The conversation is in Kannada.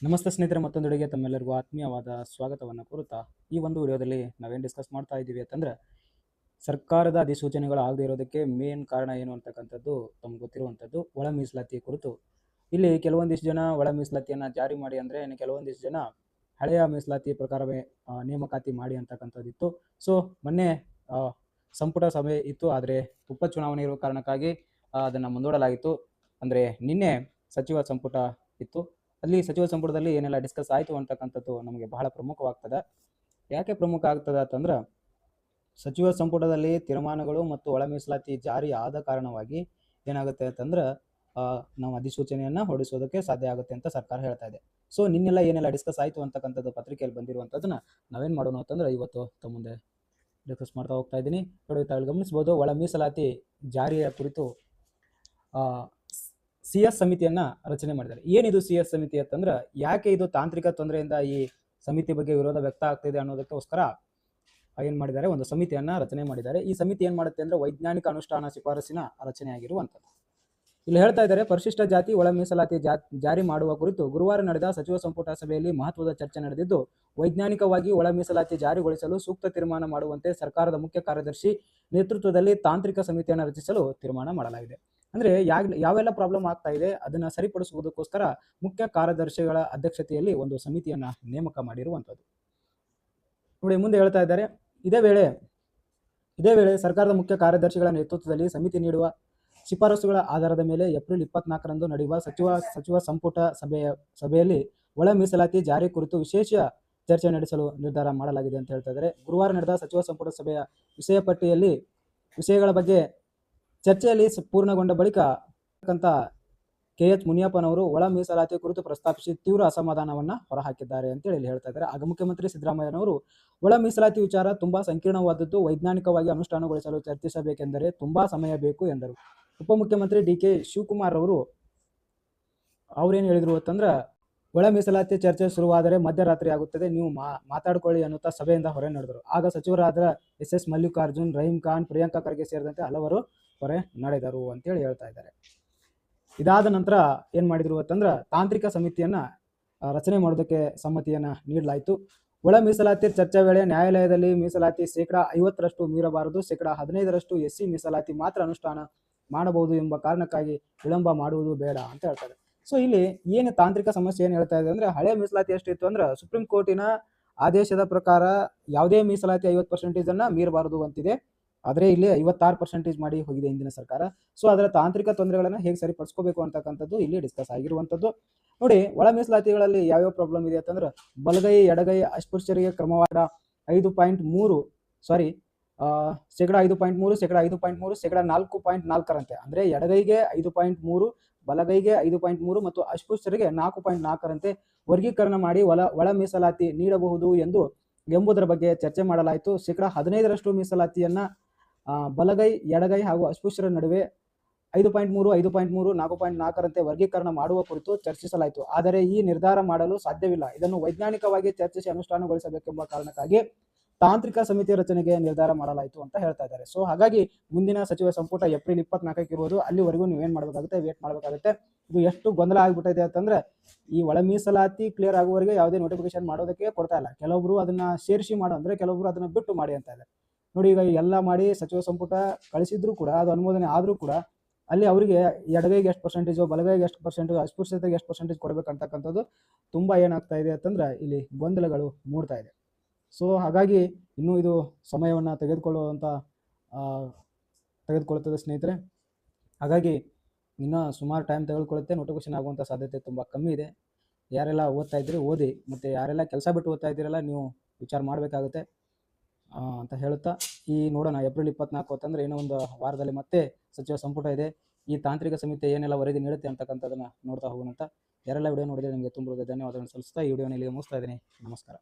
ನಮಸ್ತೆ ಸ್ನೇಹಿತರೆ, ಮತ್ತೊಂದು ವಿಡಿಯೋಗೆ ತಮ್ಮೆಲ್ಲರಿಗೂ ಆತ್ಮೀಯವಾದ ಸ್ವಾಗತವನ್ನು ಕೋರುತ್ತಾ ಈ ಒಂದು ವಿಡಿಯೋದಲ್ಲಿ ನಾವೇನು ಡಿಸ್ಕಸ್ ಮಾಡ್ತಾ ಇದ್ದೀವಿ ಅಂತಂದ್ರೆ ಸರ್ಕಾರದ ಅಧಿಸೂಚನೆಗಳು ಆಗದೇ ಇರೋದಕ್ಕೆ ಮೇನ್ ಕಾರಣ ಏನು ಅಂತಕ್ಕಂಥದ್ದು ತಮ್ಗೆ ಗೊತ್ತಿರುವಂಥದ್ದು ಒಳ ಮೀಸಲಾತಿ ಕುರಿತು. ಇಲ್ಲಿ ಕೆಲವೊಂದಿಷ್ಟು ಜನ ಒಳ ಮೀಸಲಾತಿಯನ್ನು ಜಾರಿ ಮಾಡಿ ಅಂದರೆ ಕೆಲವೊಂದಿಷ್ಟು ಜನ ಹಳೆಯ ಮೀಸಲಾತಿ ಪ್ರಕಾರವೇ ನೇಮಕಾತಿ ಮಾಡಿ ಅಂತಕ್ಕಂಥದ್ದಿತ್ತು. ಸೊ ಮೊನ್ನೆ ಸಂಪುಟ ಸಭೆ ಇತ್ತು, ಆದರೆ ಉಪಚುನಾವಣೆ ಇರುವ ಕಾರಣಕ್ಕಾಗಿ ಅದನ್ನು ಮುಂದೂಡಲಾಗಿತ್ತು. ಅಂದರೆ ನಿನ್ನೆ ಸಚಿವ ಸಂಪುಟ ಇತ್ತು. ಅಲ್ಲಿ ಸಚಿವ ಸಂಪುಟದಲ್ಲಿ ಏನೆಲ್ಲ ಡಿಸ್ಕಸ್ ಆಯಿತು ಅಂತಕ್ಕಂಥದ್ದು ನಮಗೆ ಬಹಳ ಪ್ರಮುಖವಾಗ್ತದೆ. ಯಾಕೆ ಪ್ರಮುಖ ಆಗ್ತದೆ ಅಂತಂದ್ರೆ ಸಚಿವ ಸಂಪುಟದಲ್ಲಿ ತೀರ್ಮಾನಗಳು ಮತ್ತು ಒಳ ಮೀಸಲಾತಿ ಜಾರಿ ಆದ ಕಾರಣವಾಗಿ ಏನಾಗುತ್ತೆ ಅಂತಂದ್ರೆ ನಾವು ಅಧಿಸೂಚನೆಯನ್ನು ಹೊರಡಿಸೋದಕ್ಕೆ ಸಾಧ್ಯ ಆಗುತ್ತೆ ಅಂತ ಸರ್ಕಾರ ಹೇಳ್ತಾ ಇದೆ. ಸೊ ನಿನ್ನೆಲ್ಲ ಏನೆಲ್ಲ ಡಿಸ್ಕಸ್ ಆಯಿತು ಅಂತಕ್ಕಂಥದ್ದು ಪತ್ರಿಕೆಯಲ್ಲಿ ಬಂದಿರುವಂಥದ್ದನ್ನ ನಾವೇನು ಮಾಡೋಣ ಅಂತಂದ್ರೆ ಇವತ್ತು ತಮ್ಮ ಮುಂದೆ ಡಿಸ್ಕಸ್ ಮಾಡ್ತಾ ಹೋಗ್ತಾ ಇದ್ದೀನಿ. ನೋಡಿ, ತಾವು ಗಮನಿಸ್ಬೋದು, ಒಳ ಮೀಸಲಾತಿ ಜಾರಿಯ ಕುರಿತು CS ಸಮಿತಿಯನ್ನ ರಚನೆ ಮಾಡಿದ್ದಾರೆ. ಏನಿದು CS ಸಮಿತಿ ಅಂತಂದ್ರೆ ಯಾಕೆ ಇದು ತಾಂತ್ರಿಕ ತೊಂದರೆಯಿಂದ ಈ ಸಮಿತಿ ಬಗ್ಗೆ ವಿರೋಧ ವ್ಯಕ್ತ ಆಗ್ತಿದೆ ಅನ್ನೋದಕ್ಕೋಸ್ಕರ ಏನ್ ಮಾಡಿದ್ದಾರೆ, ಒಂದು ಸಮಿತಿಯನ್ನ ರಚನೆ ಮಾಡಿದ್ದಾರೆ. ಈ ಸಮಿತಿ ಏನ್ ಮಾಡುತ್ತೆ ಅಂದ್ರೆ ವೈಜ್ಞಾನಿಕ ಅನುಷ್ಠಾನ ಶಿಫಾರಸಿನ ರಚನೆಯಾಗಿರುವಂಥದ್ದು. ಇಲ್ಲಿ ಹೇಳ್ತಾ ಇದ್ದಾರೆ, ಪರಿಶಿಷ್ಟ ಜಾತಿ ಒಳ ಮೀಸಲಾತಿ ಜಾರಿ ಮಾಡುವ ಕುರಿತು ಗುರುವಾರ ನಡೆದ ಸಚಿವ ಸಂಪುಟ ಸಭೆಯಲ್ಲಿ ಮಹತ್ವದ ಚರ್ಚೆ ನಡೆದಿದ್ದು, ವೈಜ್ಞಾನಿಕವಾಗಿ ಒಳ ಮೀಸಲಾತಿ ಜಾರಿಗೊಳಿಸಲು ಸೂಕ್ತ ತೀರ್ಮಾನ ಮಾಡುವಂತೆ ಸರ್ಕಾರದ ಮುಖ್ಯ ಕಾರ್ಯದರ್ಶಿ ನೇತೃತ್ವದಲ್ಲಿ ತಾಂತ್ರಿಕ ಸಮಿತಿಯನ್ನು ರಚಿಸಲು ತೀರ್ಮಾನ ಮಾಡಲಾಗಿದೆ. ಅಂದ್ರೆ ಯಾವೆಲ್ಲ ಪ್ರಾಬ್ಲಮ್ ಆಗ್ತಾ ಇದೆ ಅದನ್ನ ಸರಿಪಡಿಸುವುದಕ್ಕೋಸ್ಕರ ಮುಖ್ಯ ಕಾರ್ಯದರ್ಶಿಗಳ ಅಧ್ಯಕ್ಷತೆಯಲ್ಲಿ ಒಂದು ಸಮಿತಿಯನ್ನ ನೇಮಕ ಮಾಡಿರುವಂಥದ್ದು. ನೋಡಿ, ಮುಂದೆ ಹೇಳ್ತಾ ಇದ್ದಾರೆ, ಇದೇ ವೇಳೆ ಸರ್ಕಾರದ ಮುಖ್ಯ ಕಾರ್ಯದರ್ಶಿಗಳ ನೇತೃತ್ವದಲ್ಲಿ ಸಮಿತಿ ನೀಡುವ ಶಿಫಾರಸುಗಳ ಆಧಾರದ ಮೇಲೆ ಏಪ್ರಿಲ್ 24ರಂದು ನಡೆಯುವ ಸಚಿವ ಸಂಪುಟ ಸಭೆಯಲ್ಲಿ ಒಳ ಮೀಸಲಾತಿ ಜಾರಿ ಕುರಿತು ವಿಶೇಷ ಚರ್ಚೆ ನಡೆಸಲು ನಿರ್ಧಾರ ಮಾಡಲಾಗಿದೆ ಅಂತ ಹೇಳ್ತಾ ಇದ್ದಾರೆ. ಗುರುವಾರ ನಡೆದ ಸಚಿವ ಸಂಪುಟ ಸಭೆಯ ವಿಷಯ ಪಟ್ಟಿಯಲ್ಲಿ ವಿಷಯಗಳ ಬಗ್ಗೆ ಚರ್ಚೆಯಲ್ಲಿ ಪೂರ್ಣಗೊಂಡ ಬಳಿಕ KH ಮುನಿಯಪ್ಪನವರು ಒಳ ಮೀಸಲಾತಿ ಕುರಿತು ಪ್ರಸ್ತಾಪಿಸಿ ತೀವ್ರ ಅಸಮಾಧಾನವನ್ನ ಹೊರಹಾಕಿದ್ದಾರೆ ಅಂತೇಳಿ ಇಲ್ಲಿ ಹೇಳ್ತಾ ಇದ್ದಾರೆ. ಆಗ ಮುಖ್ಯಮಂತ್ರಿ ಸಿದ್ದರಾಮಯ್ಯನವರು ಒಳ ಮೀಸಲಾತಿ ವಿಚಾರ ತುಂಬಾ ಸಂಕೀರ್ಣವಾದದ್ದು, ವೈಜ್ಞಾನಿಕವಾಗಿ ಅನುಷ್ಠಾನಗೊಳಿಸಲು ಚರ್ಚಿಸಬೇಕೆಂದರೆ ತುಂಬಾ ಸಮಯ ಬೇಕು ಎಂದರು. ಉಪಮುಖ್ಯಮಂತ್ರಿ DK ಶಿವಕುಮಾರ್ ಅವ್ರೇನು ಹೇಳಿದ್ರು ಅಂತಂದ್ರೆ, ಒಳ ಮೀಸಲಾತಿ ಚರ್ಚೆ ಶುರುವಾದರೆ ಮಧ್ಯರಾತ್ರಿ ಆಗುತ್ತದೆ, ನೀವು ಮಾತಾಡ್ಕೊಳ್ಳಿ ಅನ್ನುತ್ತಾ ಸಭೆಯಿಂದ ಹೊರ ನಡೆದರು. ಆಗ ಸಚಿವರಾದ SS ಮಲ್ಲಿಕಾರ್ಜುನ್, ರಹೀಂ ಖಾನ್, ಪ್ರಿಯಾಂಕಾ ಖರ್ಗೆ ಸೇರಿದಂತೆ ಹಲವರು ಹೊರೆ ನಡೆದರು ಅಂತೇಳಿ ಹೇಳ್ತಾ ಇದ್ದಾರೆ. ಇದಾದ ನಂತರ ಏನ್ ಮಾಡಿದ್ರು ಅಂತಂದ್ರೆ ತಾಂತ್ರಿಕ ಸಮಿತಿಯನ್ನ ರಚನೆ ಮಾಡೋದಕ್ಕೆ ಸಮ್ಮತಿಯನ್ನ ನೀಡಲಾಯಿತು. ಒಳ ಮೀಸಲಾತಿ ಚರ್ಚೆ ವೇಳೆ ನ್ಯಾಯಾಲಯದಲ್ಲಿ ಮೀಸಲಾತಿ 50% ಮೀರಬಾರದು, 15% SC ಮೀಸಲಾತಿ ಮಾತ್ರ ಅನುಷ್ಠಾನ ಮಾಡಬಹುದು ಎಂಬ ಕಾರಣಕ್ಕಾಗಿ ವಿಳಂಬ ಮಾಡುವುದು ಬೇಡ ಅಂತ ಹೇಳ್ತಾರೆ. ಸೊ ಇಲ್ಲಿ ಏನು ತಾಂತ್ರಿಕ ಸಮಸ್ಯೆ ಏನು ಹೇಳ್ತಾ ಇದೆ ಅಂದ್ರೆ, ಹಳೆ ಮೀಸಲಾತಿ ಎಷ್ಟಿತ್ತು ಅಂದ್ರೆ ಸುಪ್ರೀಂ ಕೋರ್ಟಿನ ಆದೇಶದ ಪ್ರಕಾರ ಯಾವುದೇ ಮೀಸಲಾತಿ 50% ಅನ್ನ ಮೀರಬಾರದು ಅಂತಿದೆ. ಆದರೆ ಇಲ್ಲಿ 56% ಮಾಡಿ ಹೋಗಿದೆ ಹಿಂದಿನ ಸರ್ಕಾರ. ಸೊ ಅದರ ತಾಂತ್ರಿಕ ತೊಂದರೆಗಳನ್ನು ಹೇಗೆ ಸರಿಪಡಿಸ್ಕೋಬೇಕು ಅಂತಕ್ಕಂಥದ್ದು ಇಲ್ಲಿ ಡಿಸ್ಕಸ್ ಆಗಿರುವಂಥದ್ದು. ನೋಡಿ, ಒಳ ಮೀಸಲಾತಿಗಳಲ್ಲಿ ಯಾವ್ಯಾವ ಪ್ರಾಬ್ಲಮ್ ಇದೆ ಅಂತಂದ್ರೆ, ಬಲಗೈ ಎಡಗೈ ಅಸ್ಪೃಶ್ಯರಿಗೆ ಕ್ರಮವಾದ 5.3 5.3 4.4ರಂತೆ, ಅಂದ್ರೆ ಎಡಗೈಗೆ 5.3, ಬಲಗೈಗೆ 5.3 ಮತ್ತು ಅಸ್ಪೃಶ್ಯರಿಗೆ 4.4ರಂತೆ ವರ್ಗೀಕರಣ ಮಾಡಿ ಒಳ ಮೀಸಲಾತಿ ನೀಡಬಹುದು ಎಂಬುದರ ಬಗ್ಗೆ ಚರ್ಚೆ ಮಾಡಲಾಯಿತು. 15% ಮೀಸಲಾತಿಯನ್ನ ಬಲಗೈ ಎಡಗೈ ಹಾಗೂ ಅಸ್ಪೃಶ್ಯರ ನಡುವೆ 5.3, 4.4ರಂತೆ ವರ್ಗೀಕರಣ ಮಾಡುವ ಕುರಿತು ಚರ್ಚಿಸಲಾಯಿತು. ಆದರೆ ಈ ನಿರ್ಧಾರ ಮಾಡಲು ಸಾಧ್ಯವಿಲ್ಲ, ಇದನ್ನು ವೈಜ್ಞಾನಿಕವಾಗಿ ಚರ್ಚಿಸಿ ಅನುಷ್ಠಾನಗೊಳಿಸಬೇಕೆಂಬ ಕಾರಣಕ್ಕಾಗಿ ತಾಂತ್ರಿಕ ಸಮಿತಿ ರಚನೆಗೆ ನಿರ್ಧಾರ ಮಾಡಲಾಯಿತು ಅಂತ ಹೇಳ್ತಾ ಇದ್ದಾರೆ. ಸೊ ಹಾಗಾಗಿ ಮುಂದಿನ ಸಚಿವ ಸಂಪುಟ ಏಪ್ರಿಲ್ 24ಕ್ಕೆ ಇರುವುದು, ಅಲ್ಲಿವರೆಗೂ ನೀವೇನ್ ಮಾಡಬೇಕಾಗುತ್ತೆ, ವೇಟ್ ಮಾಡಬೇಕಾಗುತ್ತೆ. ಇದು ಎಷ್ಟು ಗೊಂದಲ ಆಗ್ಬಿಟ್ಟಿದೆ ಅಂತಂದ್ರೆ, ಈ ಒಳ ಮೀಸಲಾತಿ ಕ್ಲಿಯರ್ ಆಗುವವರೆಗೆ ಯಾವುದೇ ನೋಟಿಫಿಕೇಶನ್ ಮಾಡೋದಕ್ಕೆ ಕೊಡ್ತಾ ಇಲ್ಲ. ಕೆಲವೊಬ್ರು ಅದನ್ನ ಸೇರಿಸಿ ಮಾಡೋ ಅಂದ್ರೆ ಕೆಲವೊಬ್ರು ಅದನ್ನ ಬಿಟ್ಟು ಮಾಡಿ ಅಂತ ಇದೆ. ನೋಡಿ, ಈಗ ಎಲ್ಲ ಮಾಡಿ ಸಚಿವ ಸಂಪುಟ ಕಳಿಸಿದ್ರು ಕೂಡ, ಅದು ಅನುಮೋದನೆ ಆದ್ರೂ ಕೂಡ ಅಲ್ಲಿ ಅವರಿಗೆ ಎಡಗೈಗೆ ಎಷ್ಟು ಪರ್ಸೆಂಟೇಜ್, ಬಲಗೈಗೆ ಎಷ್ಟು ಪರ್ಸೆಂಟೇಜ್, ಅಸ್ಪೃಶ್ಯತೆಗೆ ಎಷ್ಟು ಪರ್ಸೆಂಟೇಜ್ ಕೊಡ್ಬೇಕಂತಕ್ಕಂಥದ್ದು ತುಂಬಾ ಏನಾಗ್ತಾ ಇದೆ ಅಂತಂದ್ರೆ ಇಲ್ಲಿ ಗೊಂದಲಗಳು ಮೂಡ್ತಾ ಇದೆ. ಸೊ ಹಾಗಾಗಿ ಇನ್ನೂ ಇದು ಸಮಯವನ್ನು ತೆಗೆದುಕೊಳ್ಳುತ್ತದೆ ಸ್ನೇಹಿತರೆ. ಹಾಗಾಗಿ ಇನ್ನೂ ಸುಮಾರು ಟೈಮ್ ತೆಗೆದುಕೊಳ್ಳುತ್ತೆ, ನೋಟಿಫಿಕೇಶನ್ ಆಗುವಂಥ ಸಾಧ್ಯತೆ ತುಂಬ ಕಮ್ಮಿ ಇದೆ. ಯಾರೆಲ್ಲ ಓದ್ತಾ ಇದ್ದೀರಿ ಓದಿ, ಮತ್ತು ಯಾರೆಲ್ಲ ಕೆಲಸ ಬಿಟ್ಟು ಓದ್ತಾ ಇದ್ದೀರಲ್ಲ ನೀವು ವಿಚಾರ ಮಾಡಬೇಕಾಗುತ್ತೆ ಅಂತ ಹೇಳುತ್ತಾ, ನೋಡೋಣ ಏಪ್ರಿಲ್ 24 ಅಂತಂದರೆ ಇನ್ನೂ ಒಂದು ವಾರದಲ್ಲಿ ಮತ್ತೆ ಸಚಿವ ಸಂಪುಟ ಇದೆ. ಈ ತಾಂತ್ರಿಕ ಸಮಿತಿ ಏನೆಲ್ಲ ವರದಿ ನೀಡುತ್ತೆ ಅಂತಕ್ಕಂಥದ್ದನ್ನು ನೋಡ್ತಾ ಹೋಗೋಣ ಅಂತ. ಯಾರೆಲ್ಲ ವಿಡಿಯೋ ನೋಡಿದರೆ ನಿಮಗೆ ತುಂಬ ಧನ್ಯವಾದಗಳನ್ನು ಸಲ್ಲಿಸ್ತಾ ಈ ವಿಡಿಯೋನ ಇಲ್ಲಿಗೆ ಮುಗಿಸ್ತಾ ಇದ್ದೀನಿ. ನಮಸ್ಕಾರ.